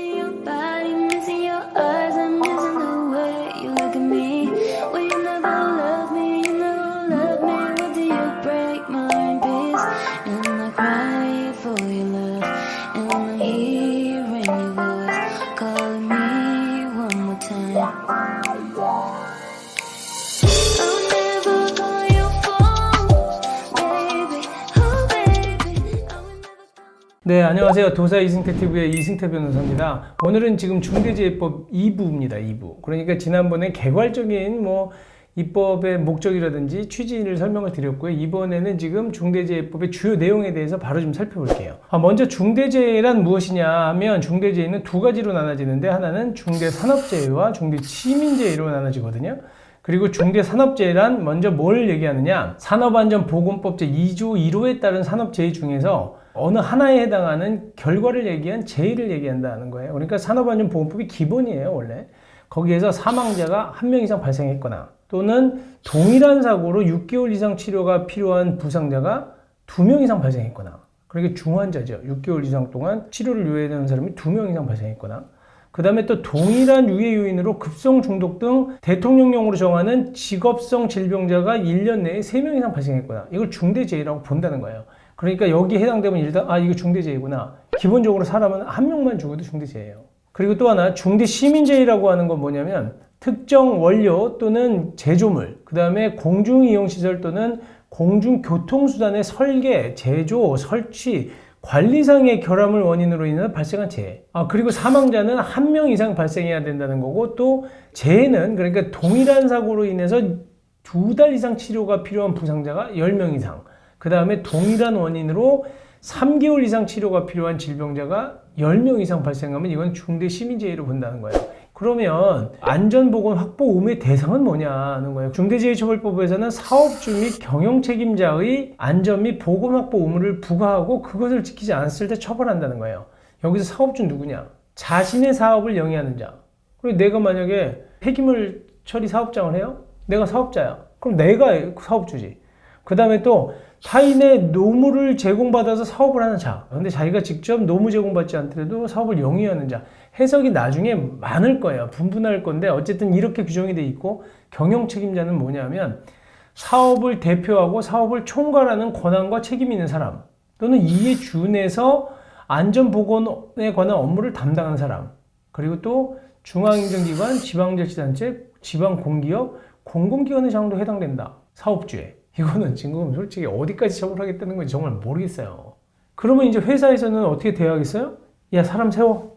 Missing your body, missing your eyes, I'm missing the way you look at me. Well, you never love me, you never love me. What do you break my in peace? And I cry for your love, and I'm hearing your voice calling me one more time. I'll never call your phone, baby. Oh, baby. I will never call. 네, 안녕하세요. 도사 이승태 TV의 이승태 변호사입니다. 오늘은 지금 중대재해법 2부입니다. 2부. 그러니까 지난번에 개괄적인 입법의 목적이라든지 취지를 설명을 드렸고요. 이번에는 지금 중대재해법의 주요 내용에 대해서 바로 좀 살펴볼게요. 먼저 중대재해란 무엇이냐 하면 중대재해는 두 가지로 나눠지는데 하나는 중대산업재해와 중대시민재해로 나눠지거든요. 그리고 중대산업재해란 먼저 뭘 얘기하느냐, 산업안전보건법 제2조 1호에 따른 산업재해 중에서 어느 하나에 해당하는 결과를 얘기한 재해를 얘기한다는 거예요. 그러니까 산업안전보건법이 기본이에요, 원래. 거기에서 사망자가 1명 이상 발생했거나 또는 동일한 사고로 6개월 이상 치료가 필요한 부상자가 2명 이상 발생했거나, 그러니까 중환자죠. 6개월 이상 동안 치료를 요해야 되는 사람이 2명 이상 발생했거나, 그 다음에 또 동일한 유해 요인으로 급성 중독 등 대통령령으로 정하는 직업성 질병자가 1년 내에 3명 이상 발생했거나, 이걸 중대재해라고 본다는 거예요. 그러니까 여기에 해당되면 일단 이거 중대재해구나. 기본적으로 사람은 1명만 죽어도 중대재해예요. 그리고 또 하나 중대시민재해라고 하는 건 뭐냐면 특정 원료 또는 제조물, 그 다음에 공중이용시설 또는 공중교통수단의 설계, 제조, 설치, 관리상의 결함을 원인으로 인해 발생한 재해. 그리고 사망자는 1명 이상 발생해야 된다는 거고, 또 재해는 그러니까 동일한 사고로 인해서 2달 이상 치료가 필요한 부상자가 10명 이상, 그 다음에 동일한 원인으로 3개월 이상 치료가 필요한 질병자가 10명 이상 발생하면 이건 중대시민재해로 본다는 거예요. 그러면 안전보건 확보 의무의 대상은 뭐냐는 거예요. 중대재해처벌법에서는 사업주 및 경영책임자의 안전 및 보건 확보 의무를 부과하고 그것을 지키지 않았을 때 처벌한다는 거예요. 여기서 사업주 누구냐? 자신의 사업을 영위하는 자. 그리고 내가 만약에 폐기물 처리 사업장을 해요? 내가 사업자야. 그럼 내가 사업주지. 그 다음에 또 타인의 노무를 제공받아서 사업을 하는 자. 근데 자기가 직접 노무 제공받지 않더라도 사업을 영위하는 자. 해석이 나중에 많을 거예요. 분분할 건데 어쨌든 이렇게 규정이 돼 있고, 경영 책임자는 뭐냐면 사업을 대표하고 사업을 총괄하는 권한과 책임이 있는 사람, 또는 이에 준해서 안전보건에 관한 업무를 담당하는 사람, 그리고 또 중앙행정기관, 지방자치단체, 지방공기업, 공공기관의 장도 해당된다. 사업주에. 이거는 지금 솔직히 어디까지 처벌하겠다는 건지 정말 모르겠어요. 그러면 이제 회사에서는 어떻게 대하겠어요? 야, 사람 세워.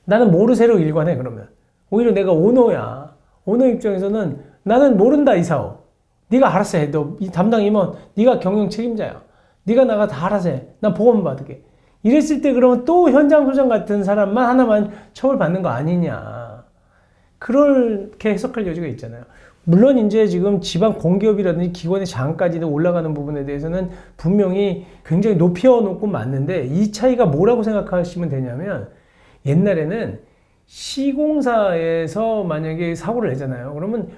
나는 모르쇠로 일관해. 그러면 오히려 내가 오너야. 오너 입장에서는 나는 모른다, 이 사업. 네가 알아서 해. 너 이 담당 임원, 네가 경영 책임자야. 네가 나가 다 알아서 해. 난 보고만 받을게. 이랬을 때 그러면 또 현장 소장 같은 사람만 하나만 처벌받는 거 아니냐. 그렇게 해석할 여지가 있잖아요. 물론 이제 지금 지방 공기업이라든지 기관의 장까지도 올라가는 부분에 대해서는 분명히 굉장히 높여놓고 맞는데, 이 차이가 뭐라고 생각하시면 되냐면, 옛날에는 시공사에서 만약에 사고를 내잖아요. 그러면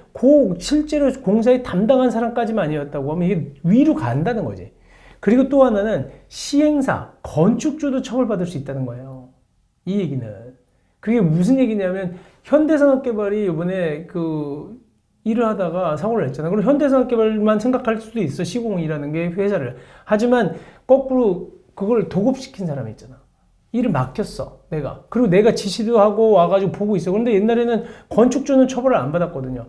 실제로 공사에 담당한 사람까지만 아니었다고 하면 이게 위로 간다는 거지. 그리고 또 하나는 시행사, 건축주도 처벌받을 수 있다는 거예요. 이 얘기는. 그게 무슨 얘기냐면, 현대산업개발이 이번에 일을 하다가 사고를 냈잖아요. 그럼 현대산업개발만 생각할 수도 있어. 시공이라는 게 회사를. 하지만 거꾸로 그걸 도급시킨 사람이 있잖아. 일을 맡겼어, 내가. 그리고 내가 지시도 하고 와가지고 보고 있어. 그런데 옛날에는 건축주는 처벌을 안 받았거든요.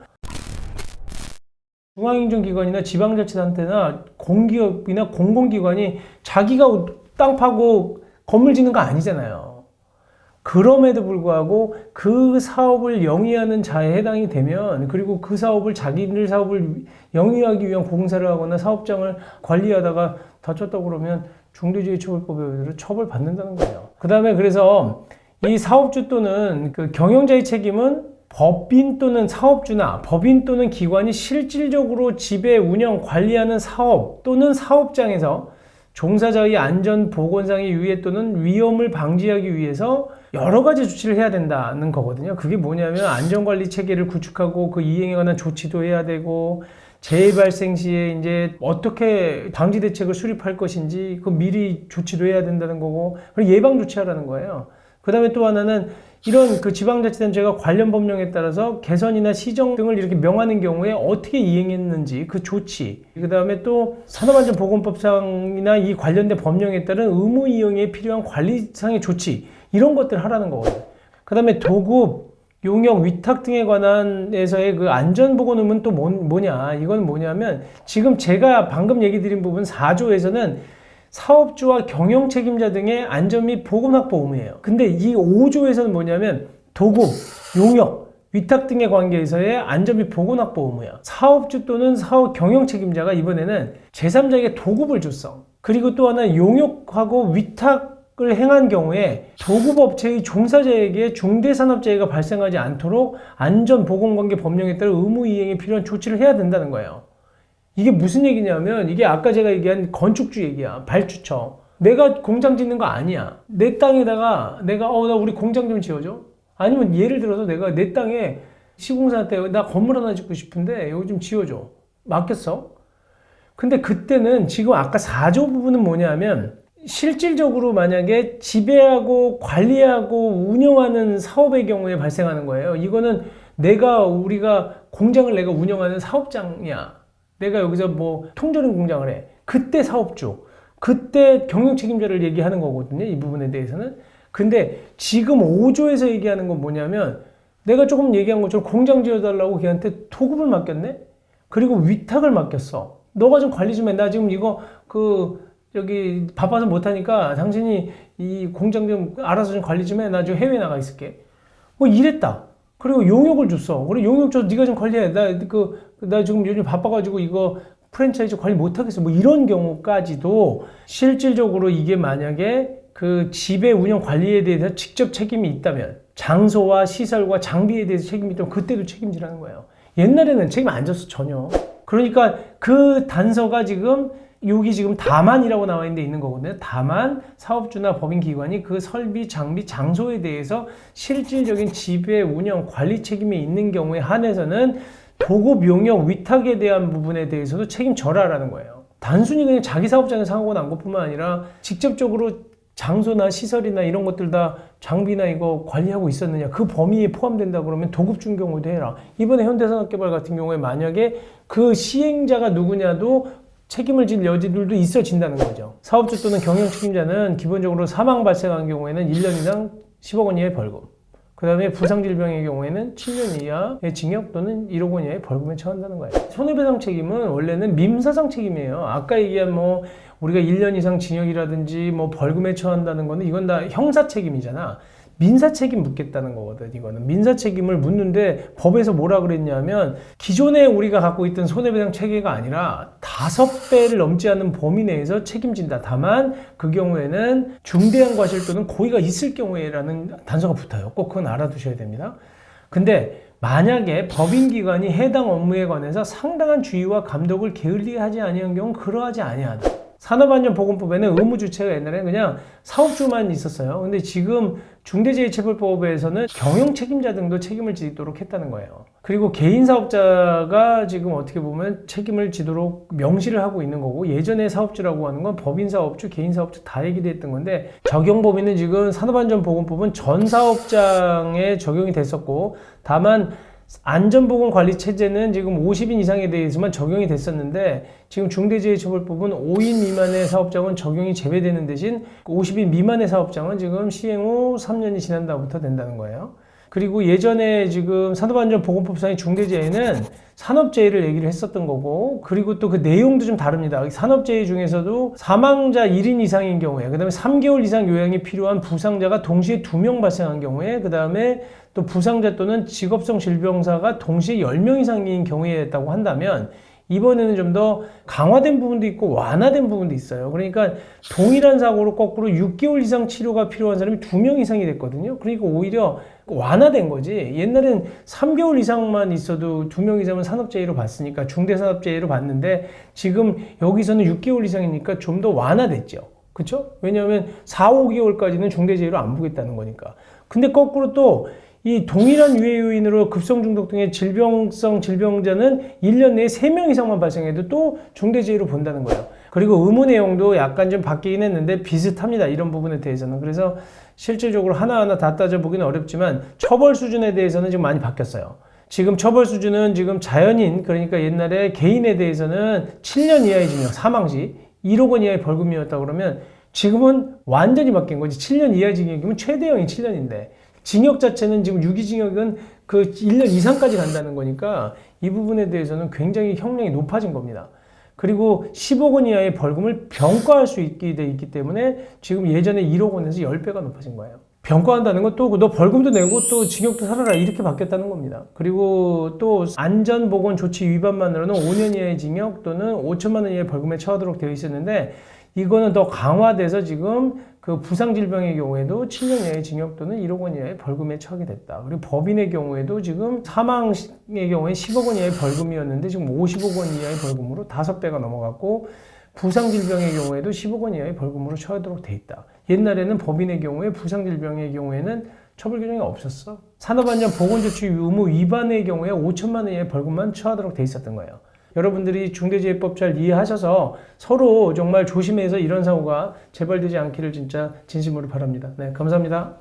중앙행정기관이나 지방자치단체나 공기업이나 공공기관이 자기가 땅 파고 건물 짓는 거 아니잖아요. 그럼에도 불구하고 그 사업을 영위하는 자에 해당이 되면, 그리고 그 사업을 자기들 사업을 영위하기 위한 공사를 하거나 사업장을 관리하다가 다쳤다고 그러면 중대재해처벌법에 의해서 처벌받는다는 거예요. 그 다음에 그래서 이 사업주 또는 그 경영자의 책임은 법인 또는 사업주나 법인 또는 기관이 실질적으로 지배, 운영, 관리하는 사업 또는 사업장에서 종사자의 안전, 보건상의 유해 또는 위험을 방지하기 위해서 여러 가지 조치를 해야 된다는 거거든요. 그게 뭐냐면 안전관리 체계를 구축하고 그 이행에 관한 조치도 해야 되고, 재해 발생 시에 이제 어떻게 방지 대책을 수립할 것인지 그 미리 조치도 해야 된다는 거고, 그리고 예방 조치하라는 거예요. 그 그 다음에 또 하나는 이런 그 지방자치단체가 관련 법령에 따라서 개선이나 시정 등을 이렇게 명하는 경우에 어떻게 이행했는지 그 조치, 그 다음에 또 산업안전보건법상이나 이 관련된 법령에 따른 의무 이행에 필요한 관리상의 조치, 이런 것들을 하라는 거거든요. 그 다음에 도급, 용역, 위탁 등에 관한에서의 그 안전보건 의무는 또 뭐냐, 이건 뭐냐면 지금 제가 방금 얘기 드린 부분 4조에서는 사업주와 경영 책임자 등의 안전 및 보건 확보 의무예요. 근데 이 5조에서는 뭐냐면 도급, 용역, 위탁 등의 관계에서의 안전 및 보건 확보 의무야. 사업주 또는 사업 경영 책임자가 이번에는 제3자에게 도급을 줬어. 그리고 또 하나 용역하고 위탁을 행한 경우에 도급업체의 종사자에게 중대산업재해가 발생하지 않도록 안전보건관계 법령에 따라 의무 이행에 필요한 조치를 해야 된다는 거예요. 이게 무슨 얘기냐면 이게 아까 제가 얘기한 건축주 얘기야. 발주처. 내가 공장 짓는 거 아니야. 내 땅에다가 내가 나 우리 공장 좀 지어줘. 아니면 예를 들어서 내가 내 땅에 시공사한테 나 건물 하나 짓고 싶은데 여기 좀 지어줘. 맡겼어. 근데 그때는 지금 아까 4조 부분은 뭐냐면 실질적으로 만약에 지배하고 관리하고 운영하는 사업의 경우에 발생하는 거예요. 이거는 우리가 공장을 내가 운영하는 사업장이야. 내가 여기서 뭐 통조림 공장을 해. 그때 사업주, 그때 경영 책임자를 얘기하는 거거든요. 이 부분에 대해서는. 근데 지금 5조에서 얘기하는 건 뭐냐면 내가 조금 얘기한 것처럼 공장 지어달라고 걔한테 토급을 맡겼네? 그리고 위탁을 맡겼어. 너가 좀 관리 좀 해. 나 지금 이거 여기 바빠서 못하니까 당신이 이 공장 좀 알아서 좀 관리 좀 해. 나 지금 해외에 나가 있을게. 뭐 이랬다. 그리고 용역을 줬어. 그래 용역 줘서 네가 좀 관리해. 나 지금 요즘 바빠가지고 이거 프랜차이즈 관리 못하겠어. 뭐 이런 경우까지도 실질적으로 이게 만약에 그 지배 운영 관리에 대해서 직접 책임이 있다면 장소와 시설과 장비에 대해서 책임이 있다면 그때도 책임지라는 거예요. 옛날에는 책임 안 졌어 전혀. 그러니까 그 단서가 여기 지금 다만이라고 나와 있는 데 있는 거거든요. 다만 사업주나 법인기관이 그 설비, 장비, 장소에 대해서 실질적인 지배, 운영, 관리 책임이 있는 경우에 한해서는 도급, 용역, 위탁에 대한 부분에 대해서도 책임져라라는 거예요. 단순히 그냥 자기 사업장에 사고가 난 것뿐만 아니라 직접적으로 장소나 시설이나 이런 것들 다 장비나 이거 관리하고 있었느냐, 그 범위에 포함된다 그러면 도급 준 경우도 해라. 이번에 현대산업개발 같은 경우에 만약에 그 시행자가 누구냐도 책임을 질 여지들도 있어진다는 거죠. 사업주 또는 경영 책임자는 기본적으로 사망 발생한 경우에는 1년 이상 10억 원 이하의 벌금, 그 다음에 부상질병의 경우에는 7년 이하의 징역 또는 1억 원 이하의 벌금에 처한다는 거예요. 손해배상 책임은 원래는 민사상 책임이에요. 아까 얘기한 우리가 1년 이상 징역이라든지 벌금에 처한다는 거는 이건 다 형사 책임이잖아. 민사 책임 묻겠다는 거거든. 이거는 민사 책임을 묻는데 법에서 뭐라 그랬냐면 기존에 우리가 갖고 있던 손해배상 체계가 아니라 5배를 넘지 않는 범위 내에서 책임진다. 다만 그 경우에는 중대한 과실 또는 고의가 있을 경우에라는 단서가 붙어요. 꼭 그건 알아두셔야 됩니다. 근데 만약에 법인기관이 해당 업무에 관해서 상당한 주의와 감독을 게을리하지 아니한 경우는 그러하지 아니하다. 산업안전보건법에는 의무주체가 옛날에 그냥 사업주만 있었어요. 근데 지금 중대재해처벌법에서는 경영 책임자 등도 책임을 지도록 했다는 거예요. 그리고 개인 사업자가 지금 어떻게 보면 책임을 지도록 명시를 하고 있는 거고, 예전에 사업주라고 하는 건 법인 사업주, 개인 사업주 다 얘기됐던 건데, 적용 범위는 지금 산업안전보건법은 전 사업장에 적용이 됐었고, 다만 안전보건관리체제는 지금 50인 이상에 대해서만 적용이 됐었는데, 지금 중대재해처벌법은 5인 미만의 사업장은 적용이 제외되는 대신 50인 미만의 사업장은 지금 시행 후 3년이 지난 다음부터 된다는 거예요. 그리고 예전에 지금 산업안전보건법상의 중대재해는 산업재해를 얘기를 했었던 거고, 그리고 또 그 내용도 좀 다릅니다. 산업재해 중에서도 사망자 1인 이상인 경우에, 그 다음에 3개월 이상 요양이 필요한 부상자가 동시에 2명 발생한 경우에, 그 다음에 또 부상자 또는 직업성 질병사가 동시에 10명 이상인 경우에 했다고 한다면, 이번에는 좀 더 강화된 부분도 있고 완화된 부분도 있어요. 그러니까 동일한 사고로 거꾸로 6개월 이상 치료가 필요한 사람이 2명 이상이 됐거든요. 그러니까 오히려 완화된 거지. 옛날엔 3개월 이상만 있어도 2명 이상은 산업재해로 봤으니까, 중대산업재해로 봤는데, 지금 여기서는 6개월 이상이니까 좀 더 완화됐죠. 그렇죠? 왜냐하면 4, 5개월까지는 중대재해로 안 보겠다는 거니까. 근데 거꾸로 또 이 동일한 유해 요인으로 급성 중독 등의 질병성 질병자는 1년 내에 3명 이상만 발생해도 또 중대재해로 본다는 거예요. 그리고 의무 내용도 약간 좀 바뀌긴 했는데 비슷합니다. 이런 부분에 대해서는. 그래서 실질적으로 하나하나 다 따져보기는 어렵지만 처벌 수준에 대해서는 지금 많이 바뀌었어요. 지금 처벌 수준은 지금 자연인, 그러니까 옛날에 개인에 대해서는 7년 이하의 징역, 사망시 1억 원 이하의 벌금이었다 그러면 지금은 완전히 바뀐 거지. 7년 이하의 징역이면 최대형이 7년인데 징역 자체는 지금 유기징역은 그 1년 이상까지 간다는 거니까 이 부분에 대해서는 굉장히 형량이 높아진 겁니다. 그리고 10억 원 이하의 벌금을 병과할 수 있게 돼 있기 때문에 지금 예전에 1억 원에서 10배가 높아진 거예요. 병과한다는 건 또 너 벌금도 내고 또 징역도 살아라 이렇게 바뀌었다는 겁니다. 그리고 또 안전보건조치 위반만으로는 5년 이하의 징역 또는 5천만 원 이하의 벌금에 처하도록 되어 있었는데 이거는 더 강화돼서 지금 그 부상질병의 경우에도 7년 이하의 징역 또는 1억 원 이하의 벌금에 처하게 됐다. 그리고 법인의 경우에도 지금 사망의 경우에 10억 원 이하의 벌금이었는데 지금 50억 원 이하의 벌금으로 5배가 넘어갔고 부상질병의 경우에도 10억 원 이하의 벌금으로 처하도록 돼 있다. 옛날에는 법인의 경우에 부상질병의 경우에는 처벌 규정이 없었어. 산업안전보건조치 의무 위반의 경우에 5천만 원 이하의 벌금만 처하도록 돼 있었던 거예요. 여러분들이 중대재해법 잘 이해하셔서 서로 정말 조심해서 이런 사고가 재발되지 않기를 진짜 진심으로 바랍니다. 네, 감사합니다.